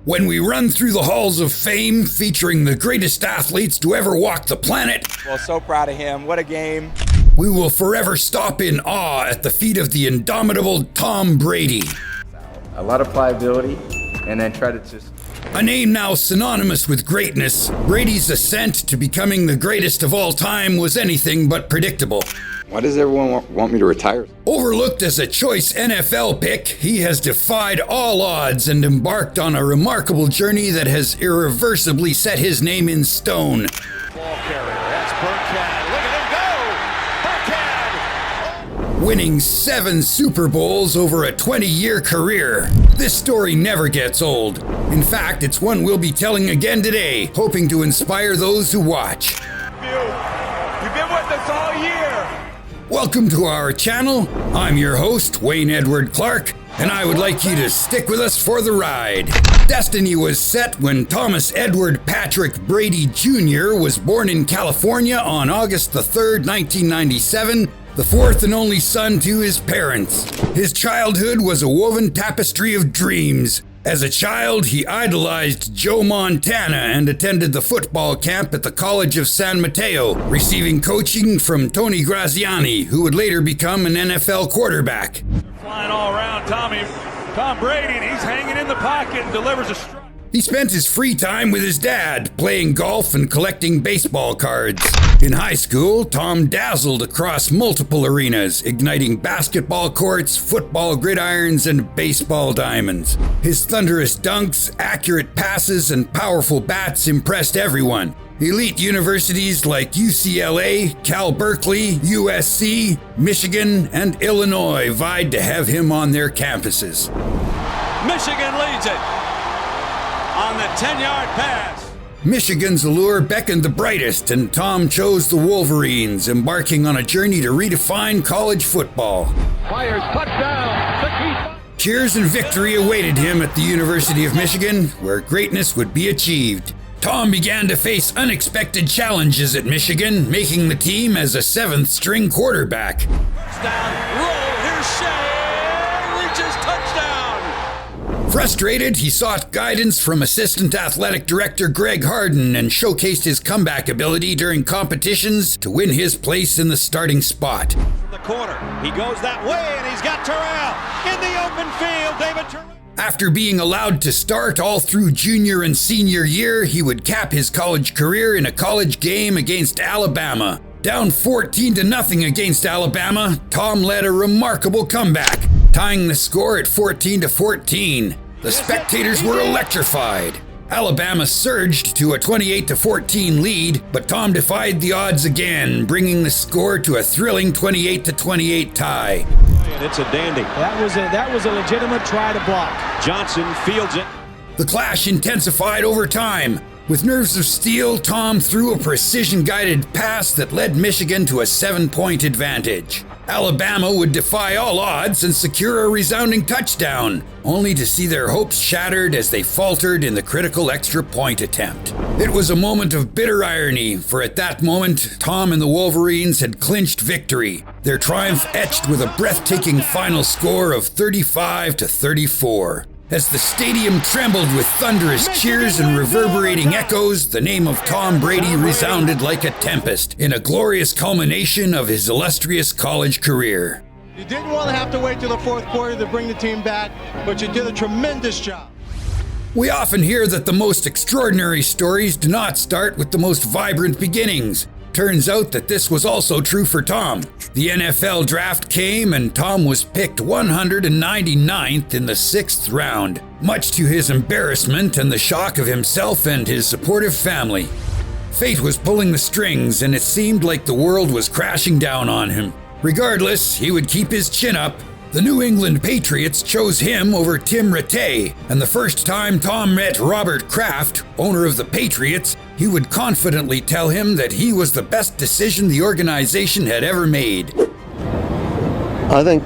When we run through the halls of fame featuring the greatest athletes to ever walk the planet, well, so proud of him. What a game. We will forever stop in awe at the feet of the indomitable Tom Brady. A lot of pliability, and then try to just... A name now synonymous with greatness, Brady's ascent to becoming the greatest of all time was anything but predictable. Why does everyone want me to retire? Overlooked as a choice NFL pick, he has defied all odds and embarked on a remarkable journey that has irreversibly set his name in stone. Ball carrier, that's Burkhead. Look at him go! Burkhead! Winning 7 Super Bowls over a 20-year career. This story never gets old. In fact, it's one we'll be telling again today, hoping to inspire those who watch. You've been with us all year! Welcome to our channel. I'm your host, Wayne Edward Clark, and I would like you to stick with us for the ride. Destiny was set when Thomas Edward Patrick Brady Jr. was born in California on August the 3rd, 1997, the fourth and only son to his parents. His childhood was a woven tapestry of dreams. As a child, he idolized Joe Montana and attended the football camp at the College of San Mateo, receiving coaching from Tony Graziani, who would later become an NFL quarterback. They're flying all around Tom Brady, and he's hanging in the pocket and delivers a strike. He spent his free time with his dad, playing golf and collecting baseball cards. In high school, Tom dazzled across multiple arenas, igniting basketball courts, football gridirons, and baseball diamonds. His thunderous dunks, accurate passes, and powerful bats impressed everyone. Elite universities like UCLA, Cal Berkeley, USC, Michigan, and Illinois vied to have him on their campuses. Michigan leads it on the 10-yard pass. Michigan's allure beckoned the brightest, and Tom chose the Wolverines, embarking on a journey to redefine college football. Fires touchdown. Cheers and victory awaited him at the University of Michigan, where greatness would be achieved. Tom began to face unexpected challenges at Michigan, making the team as a 7th-string quarterback. Touchdown, roll, here's Shea, reaches touchdown. Frustrated, he sought guidance from assistant athletic director Greg Harden and showcased his comeback ability during competitions to win his place in the starting spot. The corner, he goes that way, and he's got Terrell in the open field. David Terrell. After being allowed to start all through junior and senior year, he would cap his college career in a college game against Alabama. Down 14-0 against Alabama, Tom led a remarkable comeback, tying the score at 14-14. The spectators were electrified. Alabama surged to a 28-14 lead, but Tom defied the odds again, bringing the score to a thrilling 28-28 tie. And it's a dandy. That was a legitimate try to block. Johnson fields it. The clash intensified over time. With nerves of steel, Tom threw a precision-guided pass that led Michigan to a 7-point advantage. Alabama would defy all odds and secure a resounding touchdown, only to see their hopes shattered as they faltered in the critical extra point attempt. It was a moment of bitter irony, for at that moment, Tom and the Wolverines had clinched victory, their triumph etched with a breathtaking final score of 35-34. As the stadium trembled with thunderous cheers and reverberating echoes, the name of Tom Brady resounded like a tempest in a glorious culmination of his illustrious college career. You didn't want to have to wait till the fourth quarter to bring the team back, but you did a tremendous job. We often hear that the most extraordinary stories do not start with the most vibrant beginnings. Turns out that this was also true for Tom. The NFL draft came and Tom was picked 199th in the 6th round, much to his embarrassment and the shock of himself and his supportive family. Fate was pulling the strings and it seemed like the world was crashing down on him. Regardless, he would keep his chin up. The New England Patriots chose him over Tim Rattay, and the first time Tom met Robert Kraft, owner of the Patriots, he would confidently tell him that he was the best decision the organization had ever made. I think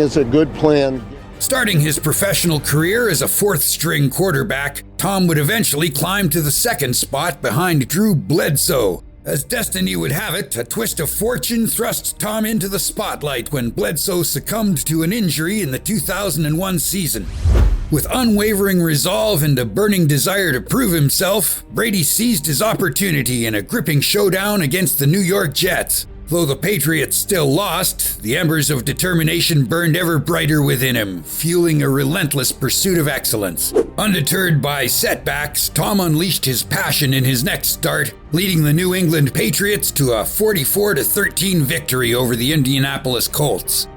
it's a good plan. Starting his professional career as a 4th-string quarterback, Tom would eventually climb to the 2nd spot behind Drew Bledsoe. As destiny would have it, a twist of fortune thrust Tom into the spotlight when Bledsoe succumbed to an injury in the 2001 season. With unwavering resolve and a burning desire to prove himself, Brady seized his opportunity in a gripping showdown against the New York Jets. Though the Patriots still lost, the embers of determination burned ever brighter within him, fueling a relentless pursuit of excellence. Undeterred by setbacks, Tom unleashed his passion in his next start, leading the New England Patriots to a 44-13 victory over the Indianapolis Colts.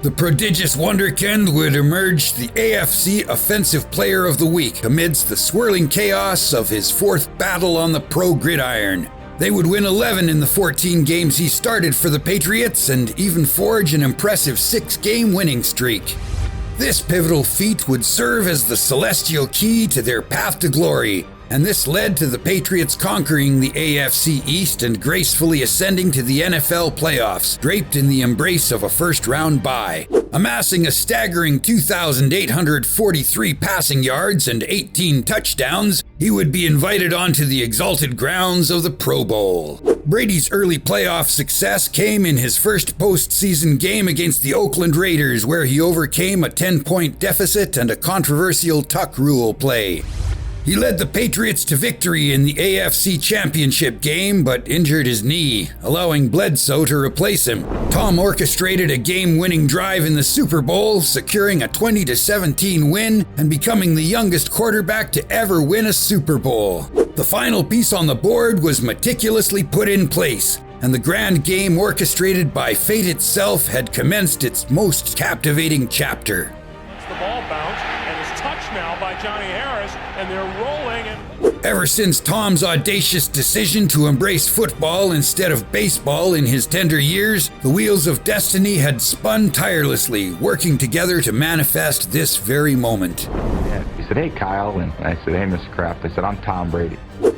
The prodigious wonderkind would emerge the AFC Offensive Player of the Week amidst the swirling chaos of his fourth battle on the pro gridiron. They would win 11 in the 14 games he started for the Patriots and even forge an impressive 6-game winning streak. This pivotal feat would serve as the celestial key to their path to glory, and this led to the Patriots conquering the AFC East and gracefully ascending to the NFL playoffs, draped in the embrace of a first-round bye. Amassing a staggering 2,843 passing yards and 18 touchdowns, he would be invited onto the exalted grounds of the Pro Bowl. Brady's early playoff success came in his first postseason game against the Oakland Raiders, where he overcame a 10-point deficit and a controversial tuck rule play. He led the Patriots to victory in the AFC Championship game, but injured his knee, allowing Bledsoe to replace him. Tom orchestrated a game-winning drive in the Super Bowl, securing a 20-17 win and becoming the youngest quarterback to ever win a Super Bowl. The final piece on the board was meticulously put in place, and the grand game orchestrated by fate itself had commenced its most captivating chapter. The ball bounced and is touched now by Johnny Harris, and they're rolling. Ever since Tom's audacious decision to embrace football instead of baseball in his tender years, the wheels of destiny had spun tirelessly, working together to manifest this very moment. He said, "Hey, Kyle," and I said, "Hey, Mr. Kraft." I said, "I'm Tom Brady."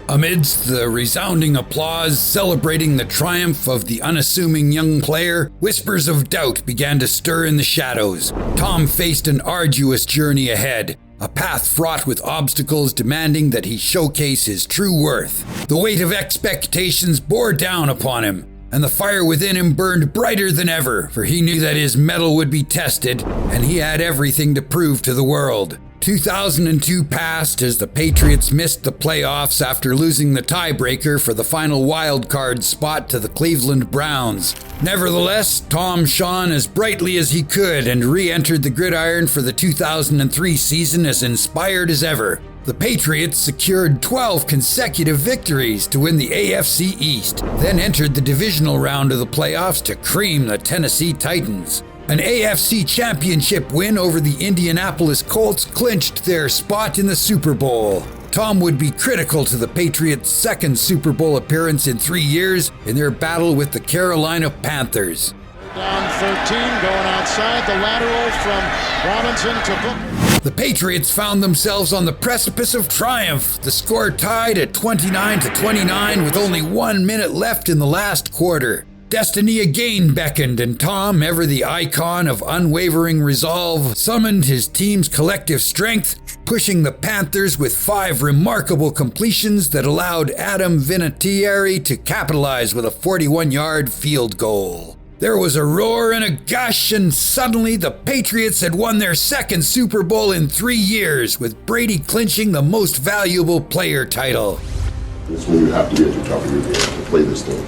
Amidst the resounding applause celebrating the triumph of the unassuming young player, whispers of doubt began to stir in the shadows. Tom faced an arduous journey ahead, a path fraught with obstacles demanding that he showcase his true worth. The weight of expectations bore down upon him, and the fire within him burned brighter than ever, for he knew that his mettle would be tested, and he had everything to prove to the world. 2002 passed as the Patriots missed the playoffs after losing the tiebreaker for the final wild card spot to the Cleveland Browns. Nevertheless, Tom shone as brightly as he could and re-entered the gridiron for the 2003 season as inspired as ever. The Patriots secured 12 consecutive victories to win the AFC East, then entered the divisional round of the playoffs to cream the Tennessee Titans. An AFC Championship win over the Indianapolis Colts clinched their spot in the Super Bowl. Tom would be critical to the Patriots' second Super Bowl appearance in 3 years in their battle with the Carolina Panthers. Down 13, going outside, the lateral from Robinson to Book. The Patriots found themselves on the precipice of triumph. The score tied at 29-29 with only 1 minute left in the last quarter. Destiny again beckoned, and Tom, ever the icon of unwavering resolve, summoned his team's collective strength, pushing the Panthers with 5 remarkable completions that allowed Adam Vinatieri to capitalize with a 41-yard field goal. There was a roar and a gush, and suddenly the Patriots had won their second Super Bowl in 3 years, with Brady clinching the most valuable player title. It's when you have to be at the top of your game to play this thing.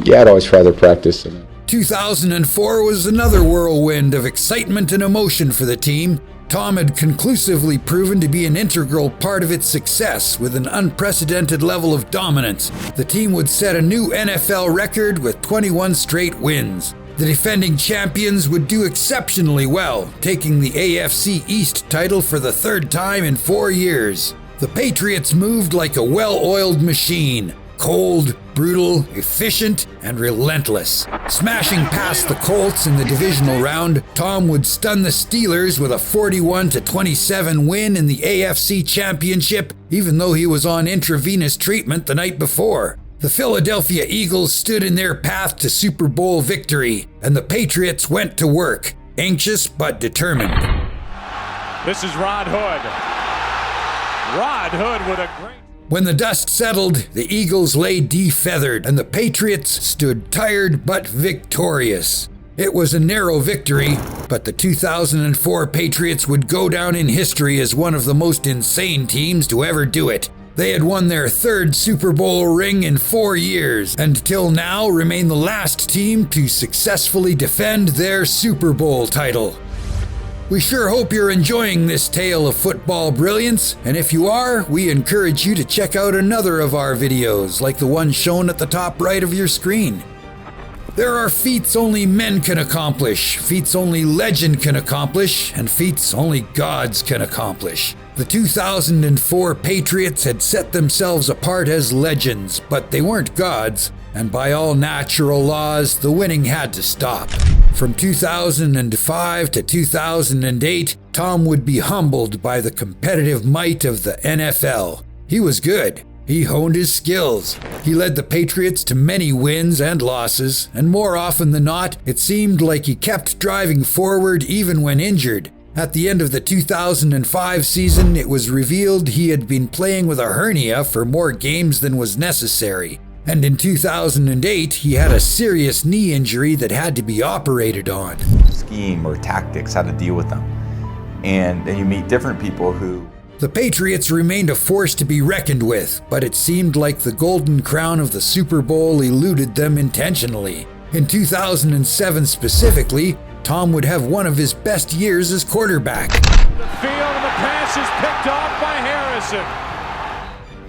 Yeah, I'd always rather practice. 2004 was another whirlwind of excitement and emotion for the team. Tom had conclusively proven to be an integral part of its success with an unprecedented level of dominance. The team would set a new NFL record with 21 straight wins. The defending champions would do exceptionally well, taking the AFC East title for the 3rd time in 4 years. The Patriots moved like a well-oiled machine. Cold, brutal, efficient, and relentless. Smashing past the Colts in the divisional round, Tom would stun the Steelers with a 41-27 win in the AFC Championship, even though he was on intravenous treatment the night before. The Philadelphia Eagles stood in their path to Super Bowl victory, and the Patriots went to work, anxious but determined. This is Rod Hood. Rod Hood with a great... When the dust settled, the Eagles lay defeathered, and the Patriots stood tired but victorious. It was a narrow victory, but the 2004 Patriots would go down in history as one of the most insane teams to ever do it. They had won their third Super Bowl ring in 4 years, and till now remain the last team to successfully defend their Super Bowl title. We sure hope you're enjoying this tale of football brilliance, and if you are, we encourage you to check out another of our videos, like the one shown at the top right of your screen. There are feats only men can accomplish, feats only legend can accomplish, and feats only gods can accomplish. The 2004 Patriots had set themselves apart as legends, but they weren't gods, and by all natural laws, the winning had to stop. From 2005 to 2008, Tom would be humbled by the competitive might of the NFL. He was good. He honed his skills. He led the Patriots to many wins and losses, and more often than not, it seemed like he kept driving forward even when injured. At the end of the 2005 season, it was revealed he had been playing with a hernia for more games than was necessary. And in 2008, he had a serious knee injury that had to be operated on. Scheme or tactics, how to deal with them. And then you meet different people who... The Patriots remained a force to be reckoned with, but it seemed like the golden crown of the Super Bowl eluded them intentionally. In 2007 specifically, Tom would have one of his best years as quarterback. The field and the pass is picked off by Harrison.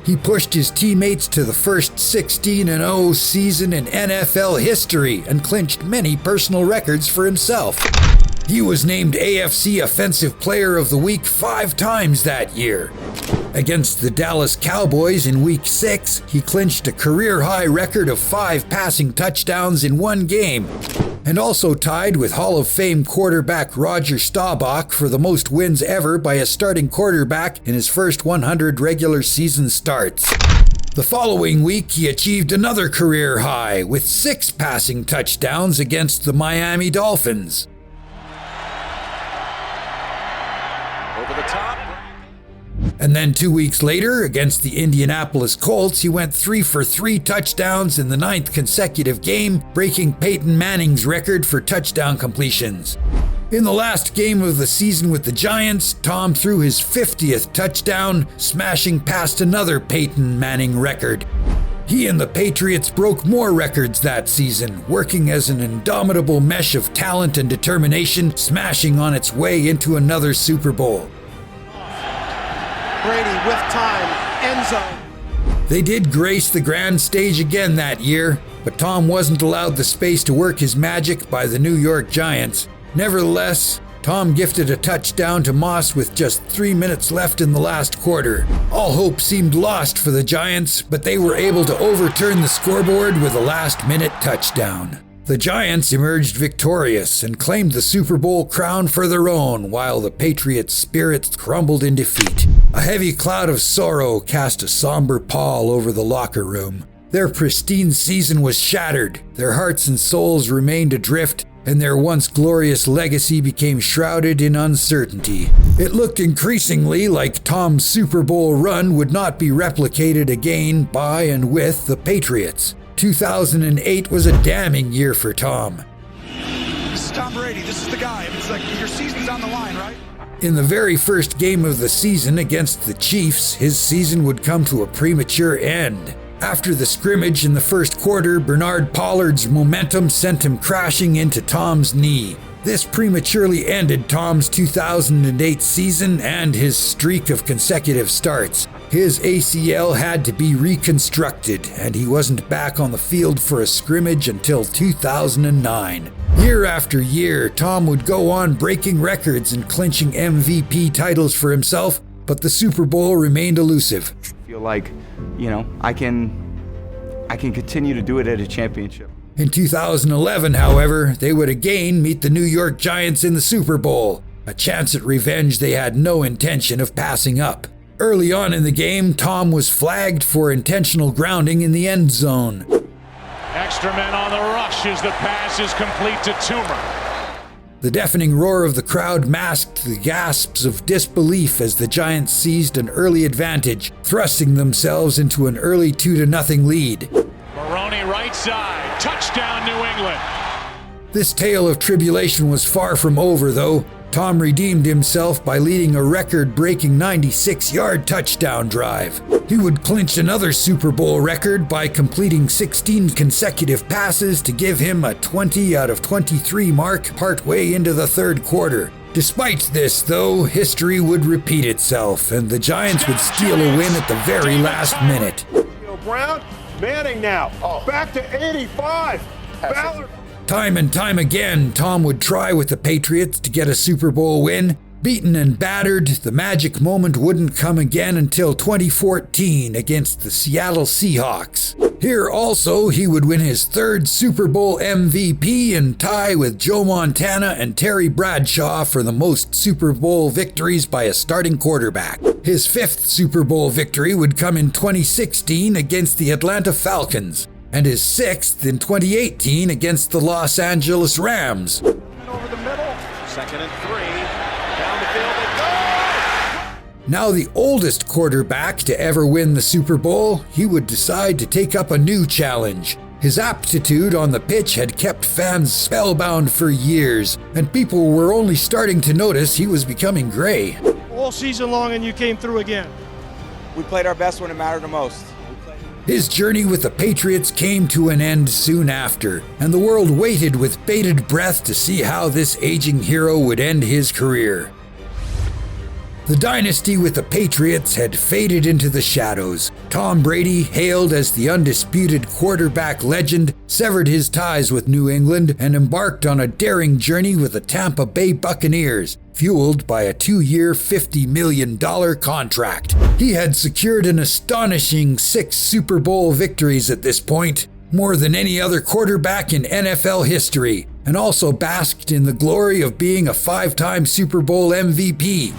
He pushed his teammates to the first 16-0 season in NFL history and clinched many personal records for himself. He was named AFC Offensive Player of the Week 5 times that year. Against the Dallas Cowboys in Week 6, he clinched a career-high record of 5 passing touchdowns in one game, and also tied with Hall of Fame quarterback Roger Staubach for the most wins ever by a starting quarterback in his first 100 regular season starts. The following week, he achieved another career high with 6 passing touchdowns against the Miami Dolphins. Over the top. And then 2 weeks later, against the Indianapolis Colts, he went 3 for 3 touchdowns in the 9th consecutive game, breaking Peyton Manning's record for touchdown completions. In the last game of the season with the Giants, Tom threw his 50th touchdown, smashing past another Peyton Manning record. He and the Patriots broke more records that season, working as an indomitable mesh of talent and determination, smashing on its way into another Super Bowl. Brady with time, end zone. They did grace the grand stage again that year, but Tom wasn't allowed the space to work his magic by the New York Giants. Nevertheless, Tom gifted a touchdown to Moss with just 3 minutes left in the last quarter. All hope seemed lost for the Giants, but they were able to overturn the scoreboard with a last-minute touchdown. The Giants emerged victorious and claimed the Super Bowl crown for their own, while the Patriots' spirits crumbled in defeat. A heavy cloud of sorrow cast a somber pall over the locker room. Their pristine season was shattered, their hearts and souls remained adrift, and their once glorious legacy became shrouded in uncertainty. It looked increasingly like Tom's Super Bowl run would not be replicated again by and with the Patriots. 2008 was a damning year for Tom. This is Tom Brady. This is the guy. It's like your season's on the line, right? In the very first game of the season against the Chiefs, his season would come to a premature end. After the scrimmage in the first quarter, Bernard Pollard's momentum sent him crashing into Tom's knee. This prematurely ended Tom's 2008 season and his streak of consecutive starts. His ACL had to be reconstructed, and he wasn't back on the field for a scrimmage until 2009. Year after year, Tom would go on breaking records and clinching MVP titles for himself, but the Super Bowl remained elusive. I feel like, I can continue to do it at a championship. In 2011, however, they would again meet the New York Giants in the Super Bowl, a chance at revenge they had no intention of passing up. Early on in the game, Tom was flagged for intentional grounding in the end zone. Extra men on the rush as the pass is complete to Toomer. The deafening roar of the crowd masked the gasps of disbelief as the Giants seized an early advantage, thrusting themselves into an early 2-0 lead. Maroney right side, touchdown New England. This tale of tribulation was far from over, though. Tom redeemed himself by leading a record-breaking 96-yard touchdown drive. He would clinch another Super Bowl record by completing 16 consecutive passes to give him a 20 out of 23 mark partway into the third quarter. Despite this, though, history would repeat itself, and the Giants would steal a win at the very last minute. Brown, Manning now. Back to 85. Ballard. Time and time again, Tom would try with the Patriots to get a Super Bowl win. Beaten and battered, the magic moment wouldn't come again until 2014 against the Seattle Seahawks. Here also, he would win his third Super Bowl MVP and tie with Joe Montana and Terry Bradshaw for the most Super Bowl victories by a starting quarterback. His fifth Super Bowl victory would come in 2016 against the Atlanta Falcons, and his sixth in 2018 against the Los Angeles Rams. Over the middle, 2nd and 3, down the field they go! Now the oldest quarterback to ever win the Super Bowl, he would decide to take up a new challenge. His aptitude on the pitch had kept fans spellbound for years, and people were only starting to notice he was becoming gray. All season long, and you came through again. We played our best when it mattered the most. His journey with the Patriots came to an end soon after, and the world waited with bated breath to see how this aging hero would end his career. The dynasty with the Patriots had faded into the shadows. Tom Brady, hailed as the undisputed quarterback legend, severed his ties with New England and embarked on a daring journey with the Tampa Bay Buccaneers, fueled by a 2-year, $50 million contract. He had secured an astonishing 6 Super Bowl victories at this point, more than any other quarterback in NFL history, and also basked in the glory of being a 5-time Super Bowl MVP.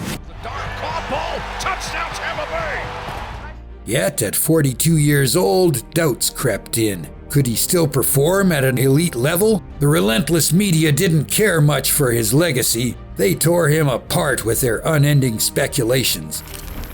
Touchdown, Tampa Bay! Yet, at 42 years old, doubts crept in. Could he still perform at an elite level? The relentless media didn't care much for his legacy. They tore him apart with their unending speculations.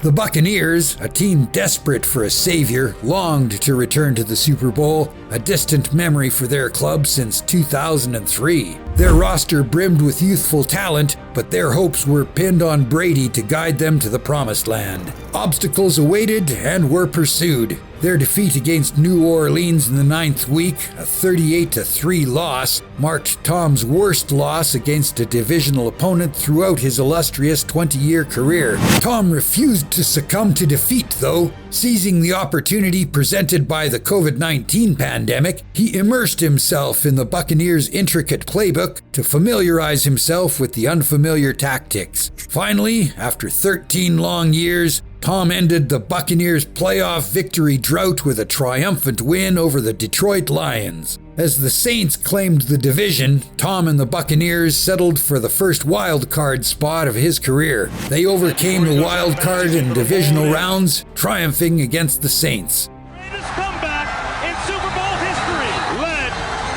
The Buccaneers, a team desperate for a savior, longed to return to the Super Bowl, a distant memory for their club since 2003. Their roster brimmed with youthful talent, but their hopes were pinned on Brady to guide them to the promised land. Obstacles awaited and were pursued. Their defeat against New Orleans in the 9th week, a 38-3 loss, marked Tom's worst loss against a divisional opponent throughout his illustrious 20-year career. Tom refused to succumb to defeat, though. Seizing the opportunity presented by the COVID-19 pandemic, he immersed himself in the Buccaneers' intricate playbook to familiarize himself with the unfamiliar tactics. Finally, after 13 long years, Tom ended the Buccaneers' playoff victory drought with a triumphant win over the Detroit Lions. As the Saints claimed the division, Tom and the Buccaneers settled for the first wild card spot of his career. They overcame the wild card and divisional rounds, triumphing against the Saints. Greatest comeback in Super Bowl history, led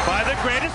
by the greatest.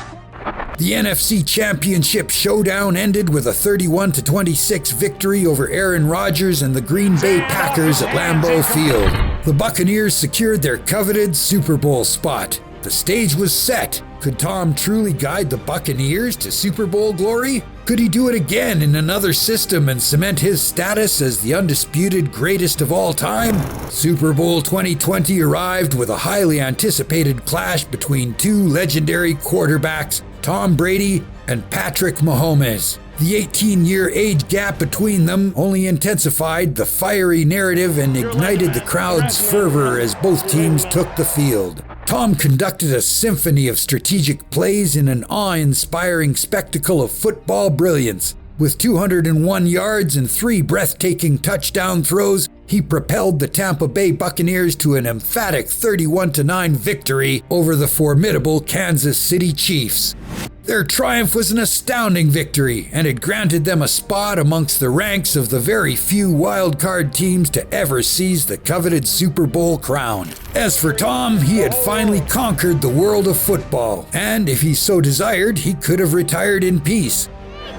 The NFC Championship showdown ended with a 31-26 victory over Aaron Rodgers and the Green Bay Packers at Lambeau Field. The Buccaneers secured their coveted Super Bowl spot. The stage was set. Could Tom truly guide the Buccaneers to Super Bowl glory? Could he do it again in another system and cement his status as the undisputed greatest of all time? Super Bowl 2020 arrived with a highly anticipated clash between two legendary quarterbacks, Tom Brady and Patrick Mahomes. The 18-year age gap between them only intensified the fiery narrative and ignited the crowd's fervor as both teams took the field. Tom conducted a symphony of strategic plays in an awe-inspiring spectacle of football brilliance. With 201 yards and 3 breathtaking touchdown throws, he propelled the Tampa Bay Buccaneers to an emphatic 31-9 victory over the formidable Kansas City Chiefs. Their triumph was an astounding victory, and it granted them a spot amongst the ranks of the very few wild-card teams to ever seize the coveted Super Bowl crown. As for Tom, he had finally conquered the world of football, and if he so desired, he could have retired in peace.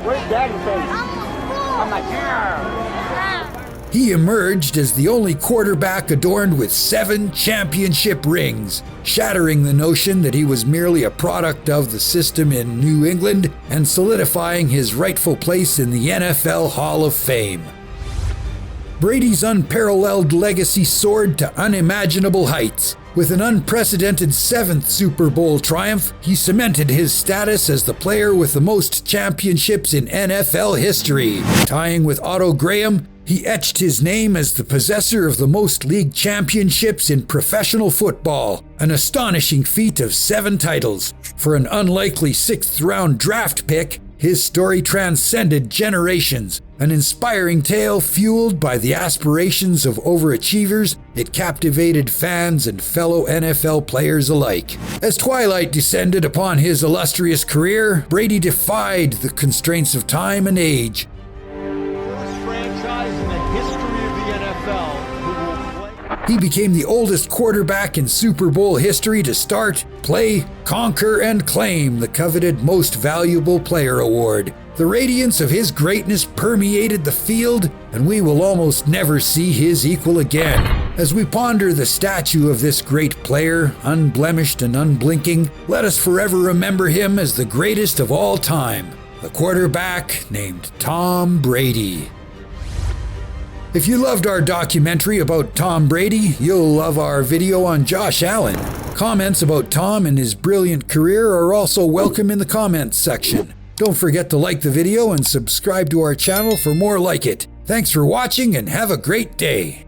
Where's Daddy, baby? I'm like, yeah. He emerged as the only quarterback adorned with 7 championship rings, shattering the notion that he was merely a product of the system in New England and solidifying his rightful place in the NFL Hall of Fame. Brady's unparalleled legacy soared to unimaginable heights. With an unprecedented 7th Super Bowl triumph, he cemented his status as the player with the most championships in NFL history. Tying with Otto Graham, he etched his name as the possessor of the most league championships in professional football, an astonishing feat of 7 titles. For an unlikely 6th-round draft pick, his story transcended generations. An inspiring tale fueled by the aspirations of overachievers, it captivated fans and fellow NFL players alike. As twilight descended upon his illustrious career, Brady defied the constraints of time and age. First franchise in the history of the NFL who will play. He became the oldest quarterback in Super Bowl history to start, play, conquer, and claim the coveted Most Valuable Player award. The radiance of his greatness permeated the field, and we will almost never see his equal again. As we ponder the statue of this great player, unblemished and unblinking, let us forever remember him as the greatest of all time, the quarterback named Tom Brady. If you loved our documentary about Tom Brady, you'll love our video on Josh Allen. Comments about Tom and his brilliant career are also welcome in the comments section. Don't forget to like the video and subscribe to our channel for more like it. Thanks for watching and have a great day.